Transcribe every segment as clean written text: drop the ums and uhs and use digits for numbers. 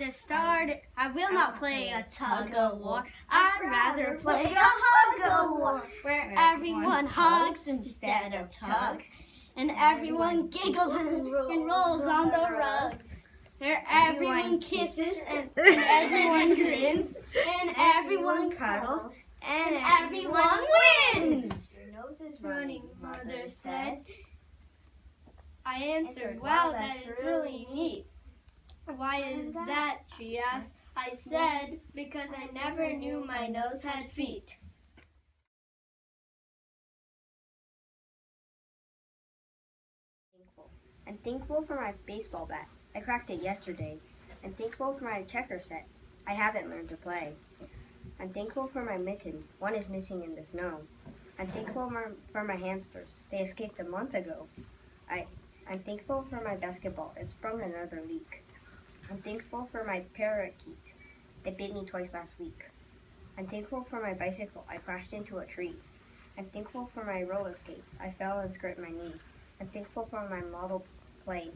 To start, I will not play a tug-of-war. I'd rather play a hug-of-war, where everyone hugs instead of tugs, and everyone giggles and rolls on the rug. Where everyone kisses and everyone grins, and everyone cuddles, and everyone wins. Your nose is running, Mother said. I answered, wow, that is really neat. Why is that, she asked. I said, because I never knew my nose had feet. I'm thankful for my baseball bat. I cracked it yesterday. I'm thankful for my checker set. I haven't learned to play. I'm thankful for my mittens. One is missing in the snow. I'm thankful for my hamsters. They escaped a month ago. I'm thankful for my basketball. It sprung another leak. I'm thankful for my parakeet. It bit me twice last week. I'm thankful for my bicycle. I crashed into a tree. I'm thankful for my roller skates. I fell and scraped my knee. I'm thankful for my model plane.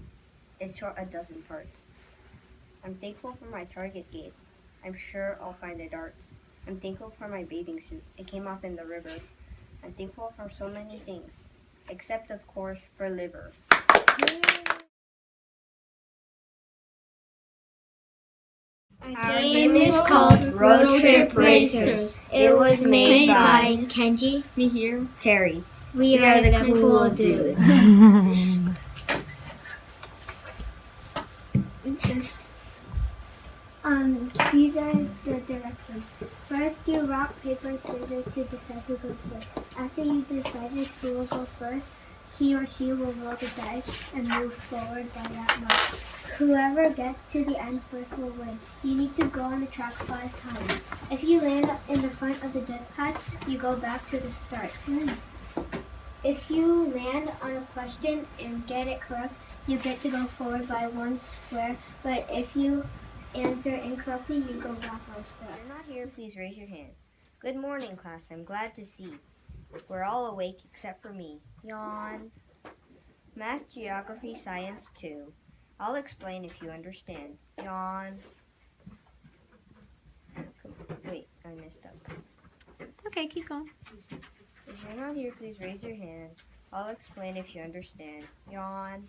It's short a dozen parts. I'm thankful for my target game. I'm sure I'll find the darts. I'm thankful for my bathing suit. It came off in the river. I'm thankful for so many things, except of course for liver. Our game is called Road Trip Racers. It was made by Kenji, Mihir, Terry. We are the cool dudes. These are the directions. First, you rock, paper, scissors to decide who goes first. After you decided who will go first, he or she will roll the dice and move forward by that much. Whoever gets to the end first will win. You need to go on the track 5 times. If you land in the front of the dead path, you go back to the start. If you land on a question and get it correct, you get to go forward by 1 square, but if you answer incorrectly, you go back 1 square. If you're not here, please raise your hand. Good morning, class. I'm glad to see. We're all awake except for me. Yawn. Math, Geography, Science 2. I'll explain if you understand. Yawn. Wait, I messed up. It's okay, keep going. If you're not here, please raise your hand. I'll explain if you understand. Yawn.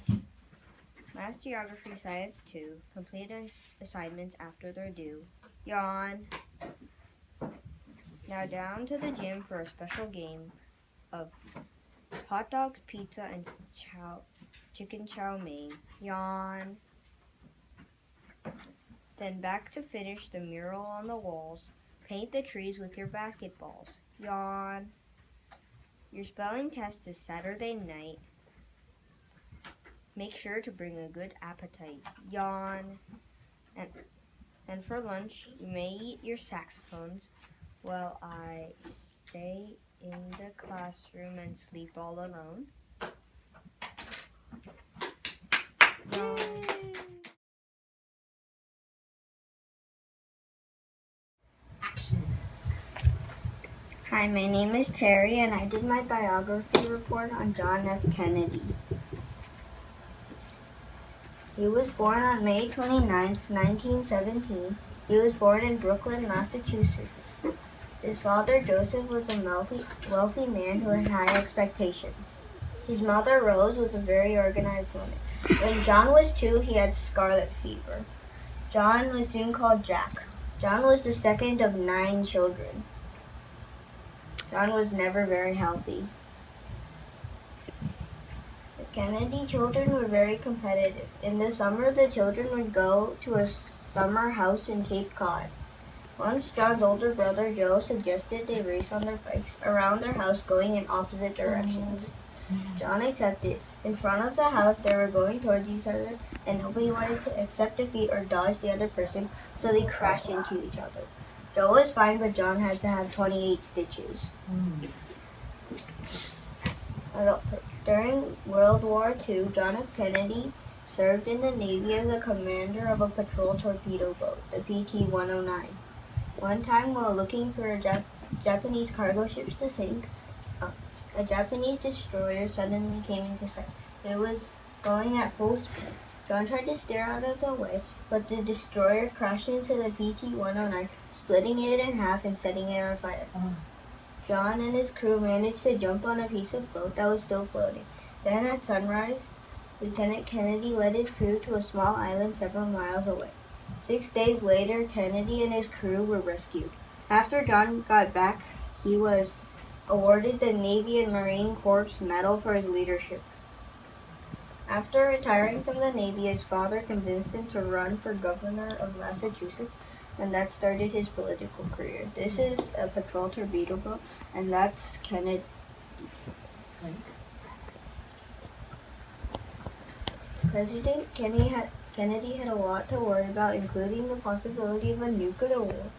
Math, Geography, Science 2. Complete assignments after they're due. Yawn. Now down to the gym for a special game of hot dogs, pizza, and chicken chow mein. Yawn. Then back to finish the mural on the walls. Paint the trees with your basketballs. Yawn. Your spelling test is Saturday night. Make sure to bring a good appetite. Yawn. And for lunch, you may eat your saxophones while I stay in the classroom and sleep all alone. Yawn. Action. Hi, my name is Terry, and I did my biography report on John F. Kennedy. He was born on May 29, 1917. He was born in Brooklyn, Massachusetts. His father, Joseph, was a wealthy man who had high expectations. His mother, Rose, was a very organized woman. When John was 2, he had scarlet fever. John was soon called Jack. John was the second of 9 children. John was never very healthy. The Kennedy children were very competitive. In the summer, the children would go to a summer house in Cape Cod. Once, John's older brother Joe suggested they race on their bikes around their house going in opposite directions. John accepted. In front of the house, they were going towards each other, and nobody wanted to accept defeat or dodge the other person, so they crashed into each other. Joe was fine, but John had to have 28 stitches. During World War II, John F. Kennedy served in the Navy as a commander of a patrol torpedo boat, the PT-109. One time, while looking for Japanese cargo ships to sink, a Japanese destroyer suddenly came into sight. It was going at full speed. John tried to steer out of the way, but the destroyer crashed into the PT-109, splitting it in half and setting it on fire. John and his crew managed to jump on a piece of boat that was still floating. Then at sunrise, Lieutenant Kennedy led his crew to a small island several miles away. 6 days later, Kennedy and his crew were rescued. After John got back, he was awarded the Navy and Marine Corps Medal for his leadership. After retiring from the Navy, his father convinced him to run for governor of Massachusetts, and that started his political career. This is a patrol torpedo boat, and that's Kennedy. President Kennedy had a lot to worry about, including the possibility of a nuclear war,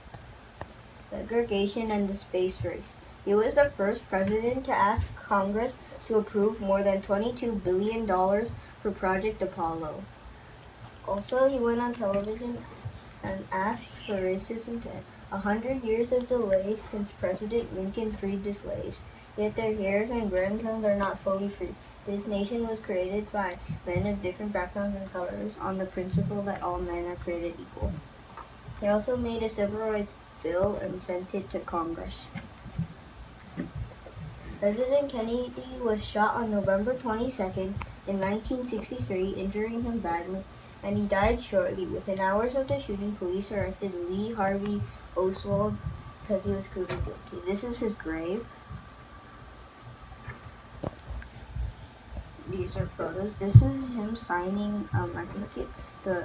segregation, and the space race. He was the first president to ask Congress to approve more than $22 billion for Project Apollo. Also, he went on television and asked for racism to end. 100 years of delays since President Lincoln freed the slaves, yet their heirs and grandsons are not fully free. This nation was created by men of different backgrounds and colors on the principle that all men are created equal. He also made a civil rights bill and sent it to Congress. President Kennedy was shot on November 22nd in 1963, injuring him badly, and he died shortly. Within hours of the shooting, police arrested Lee Harvey Oswald because he was proven guilty. This is his grave. These are photos. This is him signing, I think it's the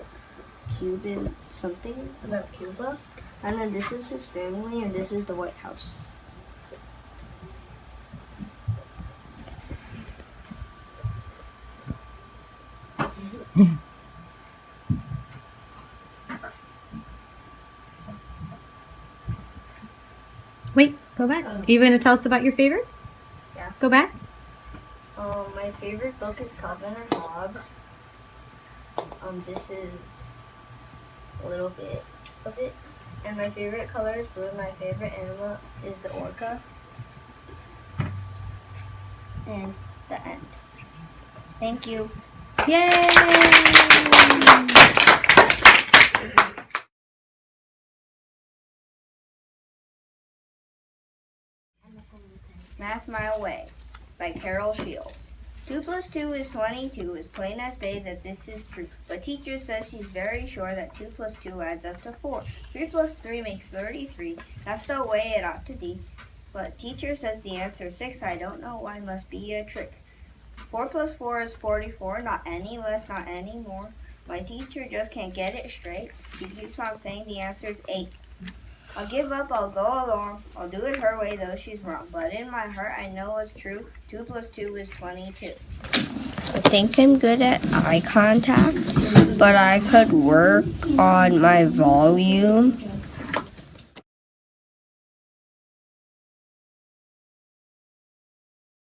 Cuban something about Cuba. And then this is his family, and this is the White House. Wait, go back. Are you going to tell us about your favorites? Yeah. Go back. My favorite book is Calvin and Hobbes. This is a little bit of it. And my favorite color is blue. My favorite animal is the orca. And the end. Thank you. Yay! Math Mile Way by Carol Shields. 2 plus 2 is 22 is plain as day that this is true. But teacher says she's very sure that 2 plus 2 adds up to 4. 3 plus 3 makes 33. That's the way it ought to be. But teacher says the answer is 6. I don't know why, must be a trick. 4 plus 4 is 44. Not any less, not any more. My teacher just can't get it straight. She keeps on saying the answer is 8. I'll give up, I'll go along. I'll do it her way, though she's wrong. But in my heart, I know it's true. 2 plus 2 is 22. I think I'm good at eye contact, but I could work on my volume